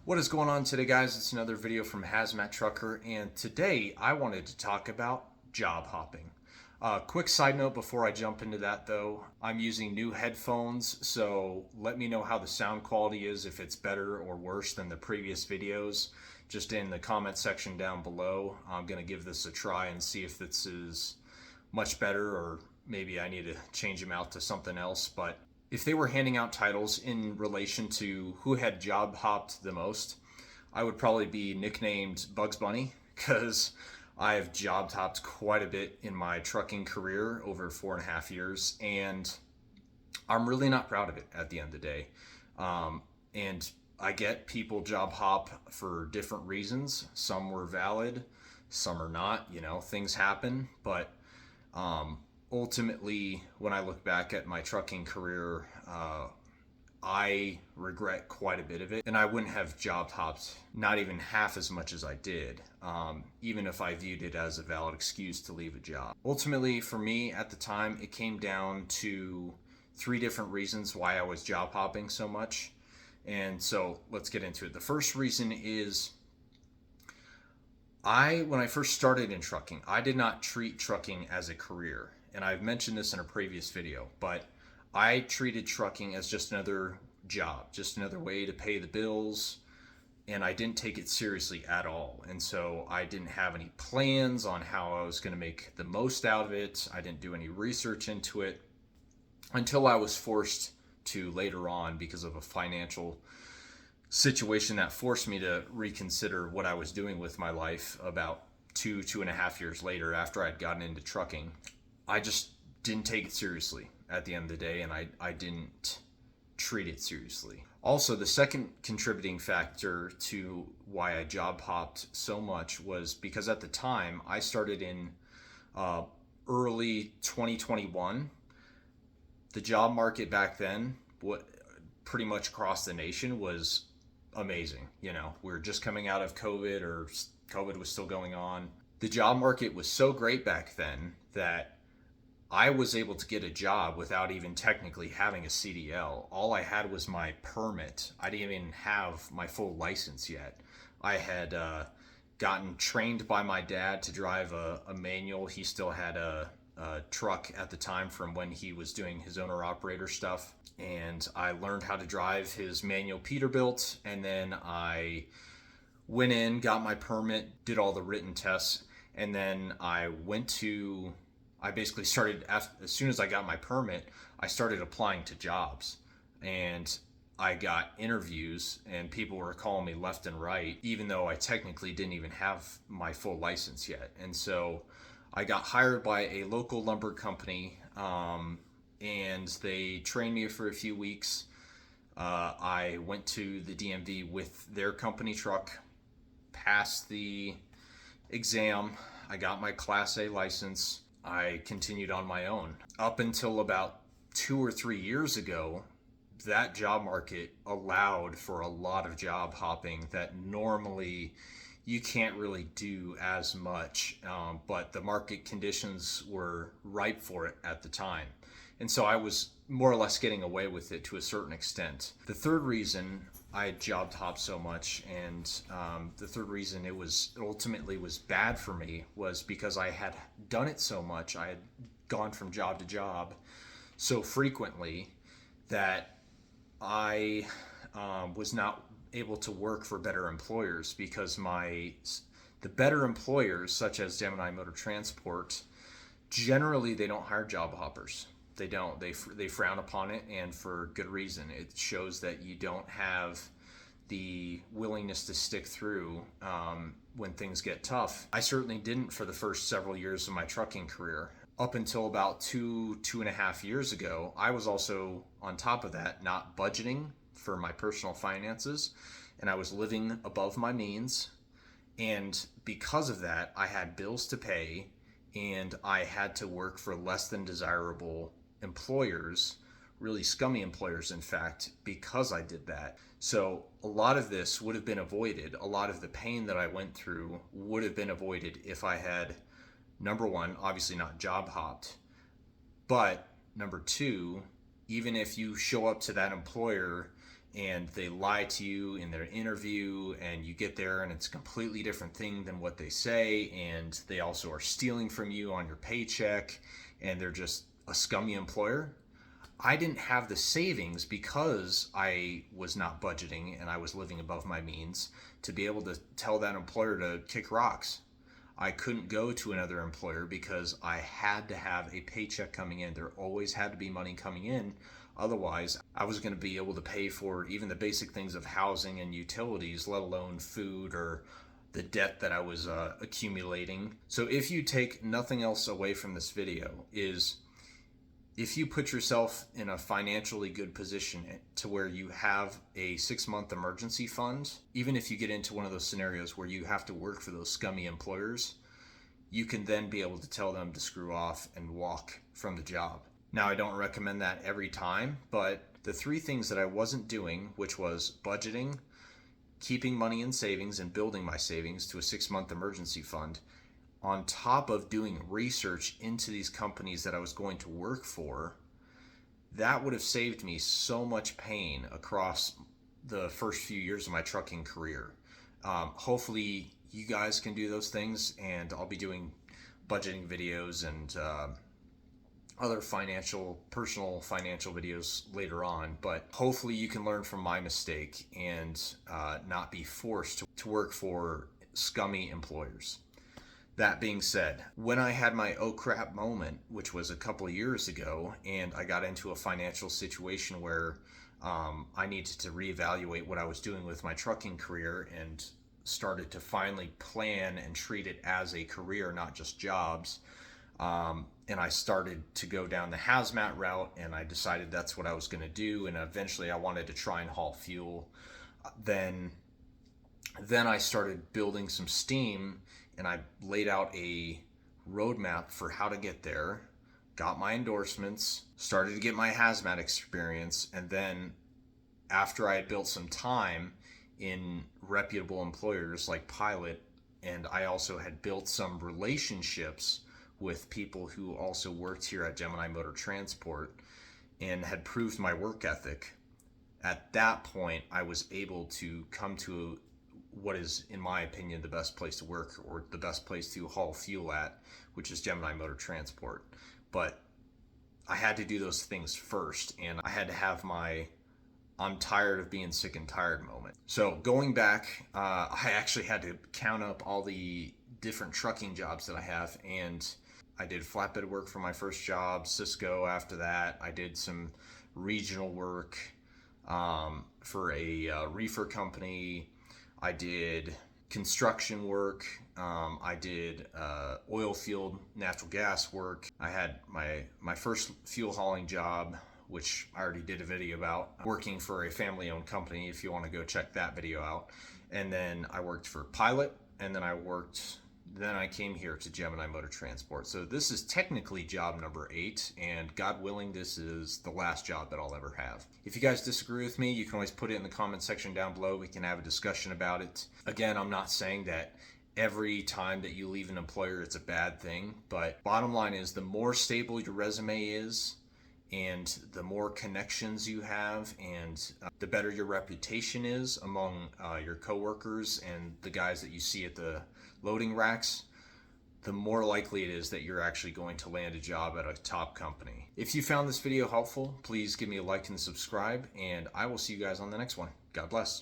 What is going on today, guys? It's another video from Hazmat Trucker, and today I wanted to talk about job hopping. Quick side note before I jump into that, though, I'm using new headphones, so let me know how the sound quality is, if it's better or worse than the previous videos. Just in the comment section down below, I'm going to give this a try and see if this is much better, or maybe I need to change them out to something else. But if they were handing out titles in relation to who had job hopped the most, I would probably be nicknamed Bugs Bunny, because I have job hopped quite a bit in my trucking career over 4.5 years, and I'm really not proud of it at the end of the day. And I get people job hop for different reasons. Some were valid, some are not. Things happen, but ultimately, when I look back at my trucking career, I regret quite a bit of it, and I wouldn't have job hopped not even half as much as I did, even if I viewed it as a valid excuse to leave a job. Ultimately, for me at the time, it came down to three different reasons why I was job hopping so much. And so let's get into it. The first reason is when I first started in trucking, I did not treat trucking as a career. And I've mentioned this in a previous video, but I treated trucking as just another job, just another way to pay the bills, and I didn't take it seriously at all. And so I didn't have any plans on how I was going to make the most out of it. I didn't do any research into it until I was forced to later on, because of a financial situation that forced me to reconsider what I was doing with my life about 2.5 years later, after I'd gotten into trucking. I just didn't take it seriously at the end of the day, and I didn't treat it seriously. Also, the second contributing factor to why I job hopped so much was because at the time I started in early 2021. The job market back then, what pretty much across the nation, was amazing. We were just coming out of COVID, or COVID was still going on. The job market was so great back then that I was able to get a job without even technically having a CDL. All I had was my permit. I didn't even have my full license yet. I had gotten trained by my dad to drive a manual. He still had a truck at the time from when he was doing his owner-operator stuff. And I learned how to drive his manual Peterbilt, and then I went in, got my permit, did all the written tests, and then I basically started, as soon as I got my permit, I started applying to jobs, and I got interviews, and people were calling me left and right, even though I technically didn't even have my full license yet. And so I got hired by a local lumber company, and they trained me for a few weeks. I went to the DMV with their company truck, passed the exam, I got my Class A license. I continued on my own. Up until about 2 or 3 years ago, that job market allowed for a lot of job hopping that normally you can't really do as much, but the market conditions were ripe for it at the time. And so I was more or less getting away with it to a certain extent. The third reason I job hopped so much, and the third reason it ultimately was bad for me, was because I had done it so much. I had gone from job to job so frequently that I was not able to work for better employers, because the better employers, such as Gemini Motor Transport, generally they don't hire job hoppers. They don't. They frown upon it, and for good reason. It shows that you don't have the willingness to stick through when things get tough. I certainly didn't for the first several years of my trucking career. Up until about 2.5 years ago, I was also, on top of that, not budgeting for my personal finances, and I was living above my means. And because of that, I had bills to pay, and I had to work for less than desirable employers, really scummy employers, in fact, because I did that. So a lot of this would have been avoided. A lot of the pain that I went through would have been avoided if I had, number one, obviously not job hopped, but number two, even if you show up to that employer and they lie to you in their interview, and you get there and it's a completely different thing than what they say, and they also are stealing from you on your paycheck, and they're just a scummy employer. I didn't have the savings because I was not budgeting and I was living above my means to be able to tell that employer to kick rocks. I couldn't go to another employer because I had to have a paycheck coming in. There always had to be money coming in. Otherwise, I was going to be able to pay for even the basic things of housing and utilities, let alone food or the debt that I was accumulating. So if you take nothing else away from this video, is if you put yourself in a financially good position to where you have a 6-month emergency fund, even if you get into one of those scenarios where you have to work for those scummy employers, you can then be able to tell them to screw off and walk from the job. Now, I don't recommend that every time, but the 3 things that I wasn't doing, which was budgeting, keeping money in savings and building my savings to a 6-month emergency fund, on top of doing research into these companies that I was going to work for, that would have saved me so much pain across the first few years of my trucking career. Hopefully you guys can do those things, and I'll be doing budgeting videos and other personal financial videos later on, but hopefully you can learn from my mistake and not be forced to work for scummy employers. That being said, when I had my oh crap moment, which was a couple of years ago, and I got into a financial situation where I needed to reevaluate what I was doing with my trucking career and started to finally plan and treat it as a career, not just jobs. And I started to go down the hazmat route, and I decided that's what I was going to do. And eventually I wanted to try and haul fuel. Then I started building some steam, and I laid out a roadmap for how to get there, got my endorsements, started to get my hazmat experience, and then after I had built some time in reputable employers like Pilot, and I also had built some relationships with people who also worked here at Gemini Motor Transport and had proved my work ethic, at that point I was able to come to what is, in my opinion, the best place to work, or the best place to haul fuel at, which is Gemini Motor Transport. But I had to do those things first, and I had to have my I'm tired of being sick and tired moment. So going back, I actually had to count up all the different trucking jobs that I have, and I did flatbed work for my first job, Cisco after that. I did some regional work for a reefer company. I did construction work. I did oil field natural gas work. I had my first fuel hauling job, which I already did a video about, working for a family-owned company, if you want to go check that video out. And then I worked for Pilot, and then I came here to Gemini Motor Transport. So this is technically job number 8, and God willing, this is the last job that I'll ever have. If you guys disagree with me, you can always put it in the comment section down below. We can have a discussion about it. Again, I'm not saying that every time that you leave an employer it's a bad thing, but bottom line is, the more stable your resume is, and the more connections you have, and the better your reputation is among your coworkers and the guys that you see at the loading racks, the more likely it is that you're actually going to land a job at a top company. If you found this video helpful, please give me a like and subscribe, and I will see you guys on the next one. God bless.